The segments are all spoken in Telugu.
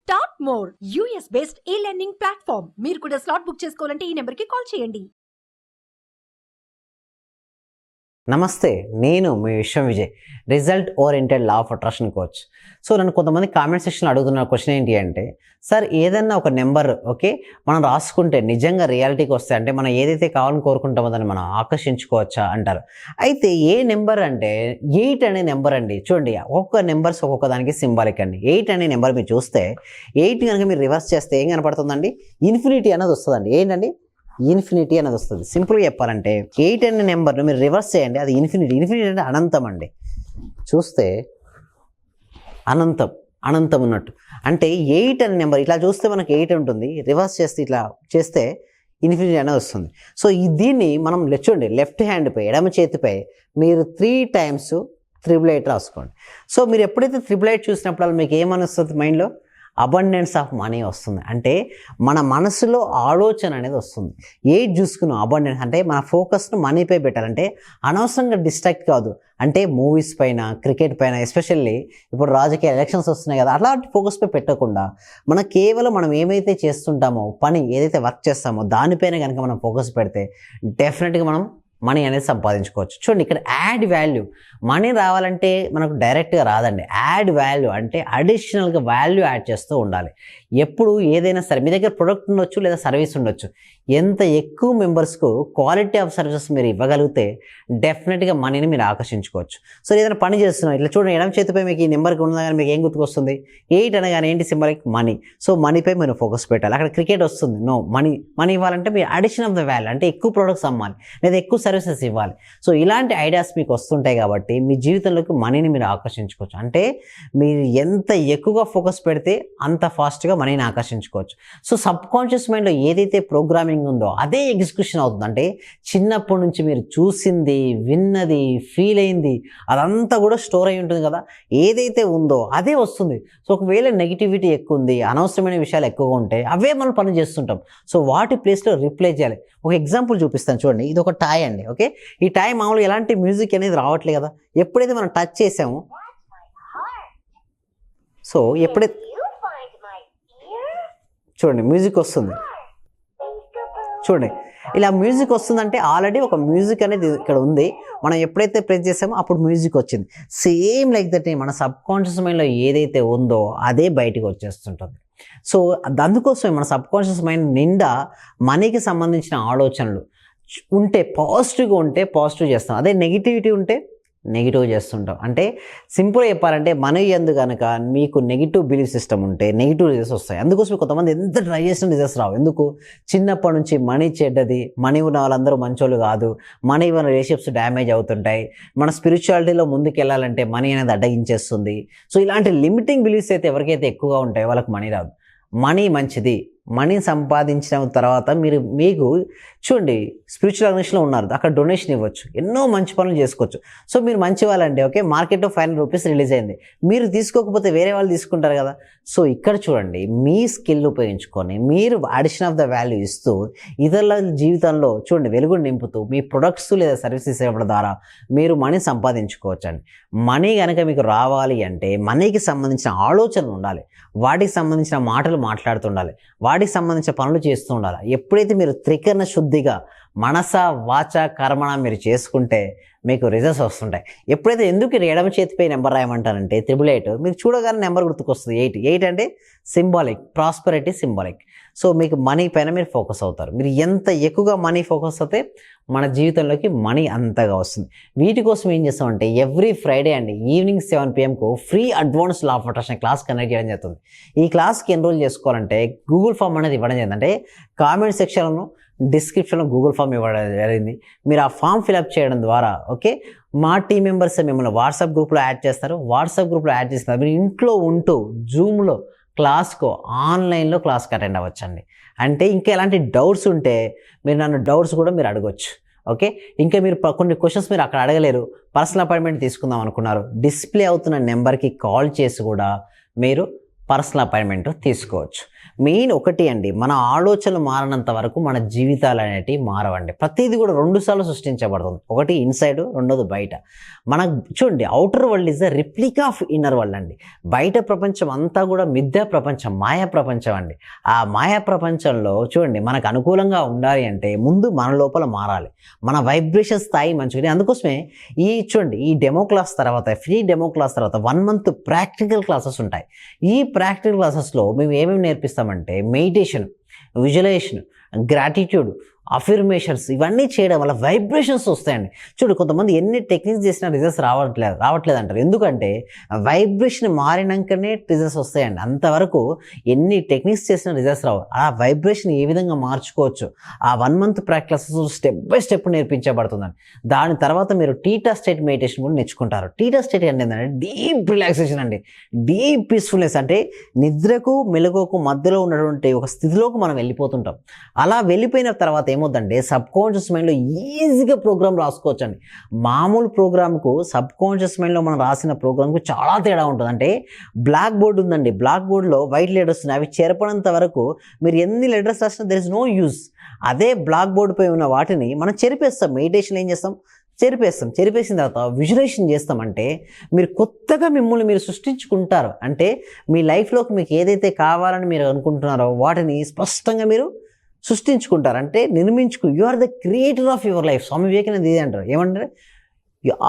స్టార్ట్ మోర్ యూఎస్ బేస్డ్ ఈ లెర్నింగ్ ప్లాట్ఫామ్. మీరు కూడా స్లాట్ బుక్ చేసుకోవాలంటే ఈ నెంబర్కి కాల్ చేయండి. నమస్తే, నేను మీ విశ్వం Vijay, result oriented law of attraction coach. So నన్ను కొంతమంది కామెంట్ సెక్షన్లో అడుగుతున్న క్వశ్చన్ ఏంటి అంటే, సార్ ఏదన్నా ఒక నెంబర్ ఓకే మనం రాసుకుంటే నిజంగా రియాలిటీకి వస్తే అంటే మనం ఏదైతే కావాలని కోరుకుంటామో దాన్ని మనం ఆకర్షించుకోవచ్చా అంటారు. అయితే ఏ నెంబర్ అంటే 8 అనే నెంబర్ అండి. చూడండి, ఒక్కొక్క నెంబర్స్ ఒక్కొక్క దానికి సింబాలిక్ అండి. 8 అనే నెంబర్ మీరు చూస్తే 8 కనుక మీరు రివర్స్ చేస్తే ఏం కనపడుతుందండి? ఇన్ఫినిటీ అనేది వస్తుందండి. ఏంటండి? ఇన్ఫినిటీ అనేది వస్తుంది. సింపుల్గా చెప్పాలంటే 8 అనే నెంబర్ను మీరు రివర్స్ చేయండి, అది ఇన్ఫినిటీ. ఇన్ఫినిటీ అంటే అనంతం అండి. చూస్తే అనంతం అనంతం ఉన్నట్టు. అంటే 8 అనే నెంబర్ ఇట్లా చూస్తే మనకు 8 ఉంటుంది, రివర్స్ చేస్తే ఇట్లా చేస్తే ఇన్ఫినిటీ అనేది వస్తుంది. సో దీన్ని మనం చూడండి, లెఫ్ట్ హ్యాండ్పై ఎడమ చేతిపై మీరు 3 టైమ్స్ 888 రాసుకోండి. సో మీరు ఎప్పుడైతే 888 చూసినప్పుడు మీకు ఏమనిస్తుంది? మైండ్లో అబండెన్స్ ఆఫ్ మనీ వస్తుంది. అంటే మన మనసులో ఆలోచన అనేది వస్తుంది. ఏది చూసుకున్నాం అబండెన్స్ అంటే మన ఫోకస్ను మనీపై పెట్టాలంటే అనవసరంగా డిస్ట్రాక్ట్ కాదు. అంటే మూవీస్ పైన, క్రికెట్ పైన, ఎస్పెషల్లీ ఇప్పుడు రాజకీయ ఎలక్షన్స్ వస్తున్నాయి కదా, అలాంటి ఫోకస్పై పెట్టకుండా మనం కేవలం మనం ఏమైతే చేస్తుంటామో పని ఏదైతే వర్క్ చేస్తామో దానిపైన కనుక మనం ఫోకస్ పెడితే డెఫినెట్గా మనం మనీ అనేది సంపాదించుకోవచ్చు. చూడండి, ఇక్కడ యాడ్ వాల్యూ, మనీ రావాలంటే మనకు డైరెక్ట్గా రాదండి. యాడ్ వాల్యూ అంటే అడిషనల్గా వాల్యూ యాడ్ చేస్తూ ఉండాలి. ఎప్పుడు ఏదైనా సరే మీ దగ్గర ప్రొడక్ట్ ఉండొచ్చు లేదా సర్వీస్ ఉండొచ్చు, ఎంత ఎక్కువ మెంబర్స్కు క్వాలిటీ ఆఫ్ సర్వీసెస్ మీరు ఇవ్వగలిగితే డెఫినెట్గా మనీని మీరు ఆకర్షించుకోవచ్చు. సో ఏదైనా పని చేస్తున్నాం, ఇట్లా చూడండి, ఎడమ చేతిపై మీకు ఈ నెంబర్కి ఉన్నదని మీకు ఏం గుర్తుకొస్తుంది? 8 అనగానే ఏంటి సింబలిక్? మనీ. సో మనీపై మీరు ఫోకస్ పెట్టాలి. అక్కడ క్రికెట్ వస్తుంది, నో, మనీ ఇవ్వాలంటే మీరు అడిషన్ ఆఫ్ ద వాల్యూ అంటే ఎక్కువ ప్రొడక్ట్స్ అమ్మాలి లేదా ఎక్కువ సర్వీసెస్ ఇవ్వాలి. సో ఇలాంటి ఐడియాస్ మీకు వస్తుంటాయి కాబట్టి మీ జీవితంలోకి మనీని మీరు ఆకర్షించుకోవచ్చు. అంటే మీరు ఎంత ఎక్కువగా ఫోకస్ పెడితే అంత ఫాస్ట్గా మనీని ఆకర్షించుకోవచ్చు. సో సబ్ కాన్షియస్ మైండ్లో ఏదైతే ప్రోగ్రామింగ్ ఉందో అదే ఎగ్జిక్యూషన్ అవుతుంది. అంటే చిన్నప్పటి నుంచి మీరు చూసింది, విన్నది, ఫీల్ అయింది అదంతా కూడా స్టోర్ అయి ఉంటుంది కదా, ఏదైతే ఉందో అదే వస్తుంది. సో ఒకవేళ నెగిటివిటీ ఎక్కువ ఉంది, అనవసరమైన విషయాలు ఎక్కువగా ఉంటే అవే మనం పని చేస్తుంటాం. సో వాటి ప్లేస్లో రిప్లై చేయాలి. ఒక ఎగ్జాంపుల్ చూపిస్తాను చూడండి. ఇది ఒక టాయ్ అండి. ఓకే, ఈ టాయ్ మామూలుగా ఎలాంటి మ్యూజిక్ అనేది రావట్లేదు కదా, ఎప్పుడైతే మనం టచ్ చేసామో, సో ఎప్పుడైతే చూడండి మ్యూజిక్ వస్తుంది, చూడండి ఇలా మ్యూజిక్ వస్తుందంటే ఆల్రెడీ ఒక మ్యూజిక్ అనేది ఇక్కడ ఉంది. మనం ఎప్పుడైతే ప్రెస్ చేసామో అప్పుడు మ్యూజిక్ వచ్చింది. సేమ్ లైక్ దట్ మన సబ్ కాన్షియస్ మైండ్లో ఏదైతే ఉందో అదే బయటికి వచ్చేస్తుంటుంది. సో అందుకోసమే మన సబ్ కాన్షియస్ మైండ్ నిండా మనీకి సంబంధించిన ఆలోచనలు ఉంటే పాజిటివ్గా ఉంటే పాజిటివ్ చేస్తాం, అదే నెగిటివిటీ ఉంటే నెగిటివ్ చేస్తుంటాం. అంటే సింపుల్గా చెప్పాలంటే మనీ ఎందు కనుక మీకు నెగిటివ్ బిలీఫ్ సిస్టమ్ ఉంటే నెగిటివ్ రిజల్ట్స్ వస్తాయి. అందుకోసం కొంతమంది ఎంత ట్రై చేసిన రిజల్ట్స్ రావు. ఎందుకు? చిన్నప్పటి నుంచి మనీ చెడ్డది, మనీ ఉన్న వాళ్ళందరూ మంచోళ్ళు కాదు, మనీ ఉన్న రిలేషన్షిప్స్ డ్యామేజ్ అవుతుంటాయి, మన స్పిరిచువాలిటీలో ముందుకు వెళ్ళాలంటే మనీ అనేది అడ్డగించేస్తుంది. సో ఇలాంటి లిమిటింగ్ బిలీఫ్స్ అయితే ఎవరికైతే ఎక్కువగా ఉంటాయో వాళ్ళకి మనీ రాదు. మనీ మంచిది, మనీ సంపాదించిన తర్వాత మీకు చూడండి స్పిరిచువల్ ఆర్గనైజేషన్లో ఉన్నారు, అక్కడ డొనేషన్ ఇవ్వచ్చు, ఎన్నో మంచి పనులు చేసుకోవచ్చు. సో మీరు మంచి వాళ్ళండి. ఓకే, మార్కెట్లో 500 రూపీస్ రిలీజ్ అయింది, మీరు తీసుకోకపోతే వేరే వాళ్ళు తీసుకుంటారు కదా. సో ఇక్కడ చూడండి, మీ స్కిల్ ఉపయోగించుకొని మీరు అడిషన్ ఆఫ్ ద వాల్యూ ఇస్తూ ఇతరుల జీవితంలో చూడండి వెలుగును నింపుతూ మీ ప్రొడక్ట్స్ లేదా సర్వీసెస్ ఇవ్వడం ద్వారా మీరు మనీ సంపాదించుకోవచ్చు అండి. మనీ కనుక మీకు రావాలి అంటే మనీకి సంబంధించిన ఆలోచనలు ఉండాలి, వాటికి సంబంధించిన మాటలు మాట్లాడుతుండాలి, వాటికి సంబంధించిన పనులు చేస్తూ ఉండాలి. ఎప్పుడైతే మీరు త్రికరణ శుద్ధిగా మనస వాచ కర్మణ మీరు చేసుకుంటే మీకు రిజల్ట్స్ వస్తుంటాయి. ఎప్పుడైతే ఎందుకు ఎడమ చేతిపై నెంబర్ రాయమంటారంటే 888 మీకు చూడగానే నెంబర్ గుర్తుకొస్తుంది. 8 అంటే సింబాలిక్, ప్రాస్పరిటీ సింబాలిక్. సో మీకు మనీ పైన మీరు ఫోకస్ అవుతారు. మీరు ఎంత ఎక్కువగా మనీ ఫోకస్ అవుతే మన జీవితంలోకి మనీ అంతగా వస్తుంది. వీటి కోసం ఏం చేస్తామంటే ఎవ్రీ ఫ్రైడే అండి evening 7 PM free advance law of attraction class conduct చేయడం జరుగుతుంది. ఈ క్లాస్కి ఎన్రోల్ చేసుకోవాలంటే గూగుల్ ఫామ్ అనేది ఇవ్వడం జరిగింది. అంటే కామెంట్ సెక్షన్లో డిస్క్రిప్షన్లో గూగుల్ ఫామ్ ఇవ్వడం జరిగింది. మీరు ఆ ఫామ్ ఫిలప్ చేయడం ద్వారా ఓకే మా టీం మెంబర్స్ మిమ్మల్ని వాట్సాప్ గ్రూప్లో యాడ్ చేస్తారు. వాట్సాప్ గ్రూప్లో యాడ్ చేస్తారు, మీరు ఇంట్లో ఉంటూ జూమ్లో క్లాస్కు ఆన్లైన్లో క్లాస్కి అటెండ్ అవ్వచ్చండి. అంటే ఇంకా ఎలాంటి డౌట్స్ ఉంటే మీరు నన్ను డౌట్స్ కూడా మీరు అడగొచ్చు. ఓకే, ఇంకా మీరు కొన్ని క్వశ్చన్స్ మీరు అక్కడ అడగలేరు, పర్సనల్ అపాయింట్మెంట్ తీసుకుందాం అనుకున్నారు, డిస్ప్లే అవుతున్న నెంబర్కి కాల్ చేసి కూడా మీరు పర్సనల్ అపాయింట్మెంట్ తీసుకోవచ్చు. మెయిన్ ఒకటి అండి, మన ఆలోచనలు మారినంత వరకు మన జీవితాలు అనేటివి మారవండి. ప్రతిదీ కూడా 2 సార్లు సృష్టించబడుతుంది. ఒకటి ఇన్సైడ్, రెండోది బయట. మన చూడండి, outer world is the replica of inner world అండి. బయట ప్రపంచం అంతా కూడా మిథ్యా ప్రపంచం, మాయా ప్రపంచం అండి. ఆ మాయా ప్రపంచంలో చూడండి, మనకు అనుకూలంగా ఉండాలి అంటే ముందు మన లోపల మారాలి, మన వైబ్రేషన్ స్థాయి మంచిగా. అందుకోసమే చూడండి, ఈ డెమో క్లాస్ తర్వాత, ఫ్రీ డెమో క్లాస్ తర్వాత 1 మంత్ ప్రాక్టికల్ క్లాసెస్ ఉంటాయి. ఈ ప్రాక్టికల్ క్లాసెస్లో మేము ఏమేమి నేర్పిస్తామంటే మెడిటేషన్, విజువలైజేషన్, గ్రాటిట్యూడ్, అఫర్మేషన్స్, ఇవన్నీ చేయడం వల్ల వైబ్రేషన్స్ వస్తాయండి. చూడు, కొంతమంది ఎన్ని టెక్నిక్స్ చేసినా రిజల్ట్స్ రావట్లేదు అంటారు. ఎందుకంటే వైబ్రేషన్ మారినాకనే రిజల్ట్స్ వస్తాయండి. అంతవరకు ఎన్ని టెక్నిక్స్ చేసినా రిజల్ట్స్ రావు. ఆ వైబ్రేషన్ ఏ విధంగా మార్చుకోవచ్చు, ఆ 1 month practice step by step నేర్పించబడుతుందండి. దాని తర్వాత మీరు టీటా స్టేట్ మెడిటేషన్ కూడా నేర్చుకుంటారు. టీటా స్టేట్ అంటే ఏంటంటే డీప్ రిలాక్సేషన్ అండి, డీప్ పీస్ఫుల్నెస్. అంటే నిద్రకు మెలకువకు మధ్యలో ఉన్నటువంటి ఒక స్థితిలోకి మనం వెళ్ళిపోతుంటాం. అలా వెళ్ళిపోయిన తర్వాత ఏమవుతుందంటే సబ్ కాన్షియస్ మైండ్లో ఈజీగా ప్రోగ్రామ్ రాసుకోవచ్చు అండి. మామూలు ప్రోగ్రామ్కు సబ్ కాన్షియస్ మైండ్లో మనం రాసిన ప్రోగ్రామ్కు చాలా తేడా ఉంటుంది. అంటే బ్లాక్ బోర్డ్ ఉందండి, బ్లాక్ బోర్డ్లో వైట్ లెటర్స్ ఉన్నాయి, అవి చెరపనంత వరకు మీరు ఎన్ని లెటర్స్ రాసినా దెర్ ఇస్ నో యూజ్. అదే బ్లాక్ బోర్డ్ పై ఉన్న వాటిని మనం చెరిపేస్తాం. మెడిటేషన్ ఏం చేస్తాం, చెరిపేసిన తర్వాత విజువలైజేషన్ చేస్తామంటే మీరు కొత్తగా మిమ్మల్ని మీరు సృష్టించుకుంటారు. అంటే మీ లైఫ్లోకి మీకు ఏదైతే కావాలని మీరు అనుకుంటున్నారో వాటిని స్పష్టంగా మీరు సృష్టించుకుంటారు. అంటే you are the creator of your life. Swami Vivekananda ఇది అంటారు, ఏమంటారు,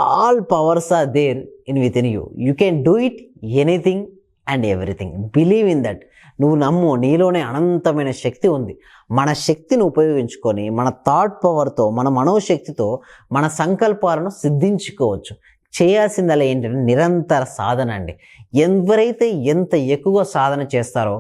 all powers are there within you can do it anything and everything. Believe in that. నువ్వు నమ్ము, నీలోనే అనంతమైన శక్తి ఉంది. మన శక్తిని ఉపయోగించుకొని మన థాట్ పవర్తో, మన మనోశక్తితో మన సంకల్పాలను సిద్ధించుకోవచ్చు. చేయాల్సిందలా ఏంటంటే నిరంతర సాధన అండి. ఎవరైతే ఎంత ఎక్కువ సాధన చేస్తారో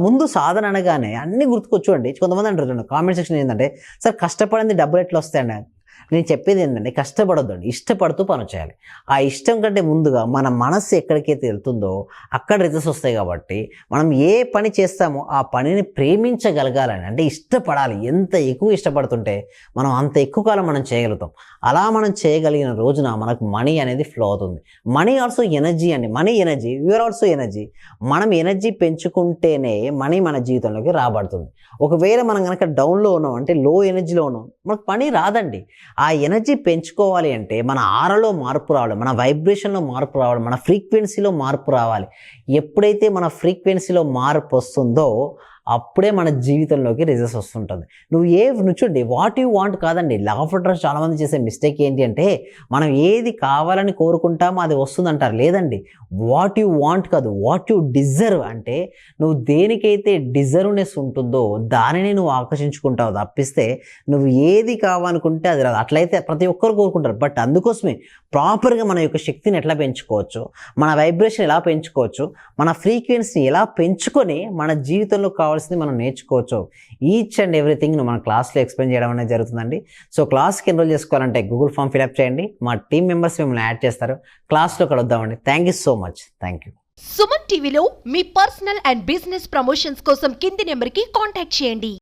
ముందు సాధన అనగానే అన్నీ గుర్తుకొచ్చుకోండి. కొంతమంది అంటారు కామెంట్ సెక్షన్ ఏంటంటే, సార్ కష్టపడింది డబ్బులు ఎట్లా వస్తాయండి? నేను చెప్పేది ఏంటంటే కష్టపడొద్దండి, ఇష్టపడుతూ పని చేయాలి. ఆ ఇష్టం కంటే ముందుగా మన మనస్సు ఎక్కడికైతే వెళ్తుందో అక్కడ రిజల్ట్స్ వస్తాయి. కాబట్టి మనం ఏ పని చేస్తామో ఆ పనిని ప్రేమించగలగాలని, అంటే ఇష్టపడాలి. ఎంత ఎక్కువ ఇష్టపడుతుంటే మనం అంత ఎక్కువ కాలం మనం చేయగలుగుతాం. అలా మనం చేయగలిగిన రోజున మనకు మనీ అనేది ఫ్లో అవుతుంది. మనీ ఆల్సో ఎనర్జీ అండి. Money energy, you are also energy. మనం ఎనర్జీ పెంచుకుంటేనే మనీ మన జీవితంలోకి రాబడుతుంది. ఒకవేళ మనం కనుక డౌన్లో ఉన్నాం, అంటే లో ఎనర్జీలో ఉన్నాం, మనకు పని రాదండి. ఆ ఎనర్జీ పెంచుకోవాలి అంటే మన ఆరలో మార్పు రావాలి, మన వైబ్రేషన్లో మార్పు రావాలి, మన ఫ్రీక్వెన్సీలో మార్పు రావాలి. ఎప్పుడైతే మన ఫ్రీక్వెన్సీలో మార్పు వస్తుందో అప్పుడే మన జీవితంలోకి రిజల్ట్స్ వస్తుంటుంది. నువ్వు చూడండి, వాట్ యు వాంట్ కాదండి. లా ఆఫ్ అట్రాక్షన్ చాలామంది చేసే మిస్టేక్ ఏంటి అంటే, మనం ఏది కావాలని కోరుకుంటామో అది వస్తుందంటారు. లేదండి, వాట్ యు వాంట్ కాదు, వాట్ యు డిజర్వ్. అంటే నువ్వు దేనికైతే డిజర్వ్నెస్ ఉంటుందో దానిని నువ్వు ఆకర్షించుకుంటావు తప్పిస్తే నువ్వు ఏది కావాలనుకుంటే అది రాదు. అట్లయితే ప్రతి ఒక్కరు కోరుకుంటారు. బట్ అందుకోసమే ప్రాపర్గా మన యొక్క శక్తిని ఎట్లా పెంచుకోవచ్చు, మన వైబ్రేషన్ ఎలా పెంచుకోవచ్చు, మన ఫ్రీక్వెన్సీని ఎలా పెంచుకొని మన జీవితంలో కావాల్సింది మనం నేర్చుకోవచ్చు. ఈచ్ అండ్ ఎవ్రీథింగ్ మన క్లాస్లో ఎక్స్ప్లెయిన్ చేయడం అనేది జరుగుతుందండి. సో క్లాస్కి ఎన్రోల్ చేసుకోవాలంటే గూగుల్ ఫామ్ ఫిల్అప్ చేయండి. మా టీం మెంబర్స్ మిమ్మల్ని యాడ్ చేస్తారు. క్లాస్లో కలుద్దామండి. Thank you so much. Thank you. Suman టీవీలో మీ పర్సనల్ అండ్ బిజినెస్ ప్రమోషన్స్ కోసం కింది నెంబర్కి కాంటాక్ట్ చేయండి.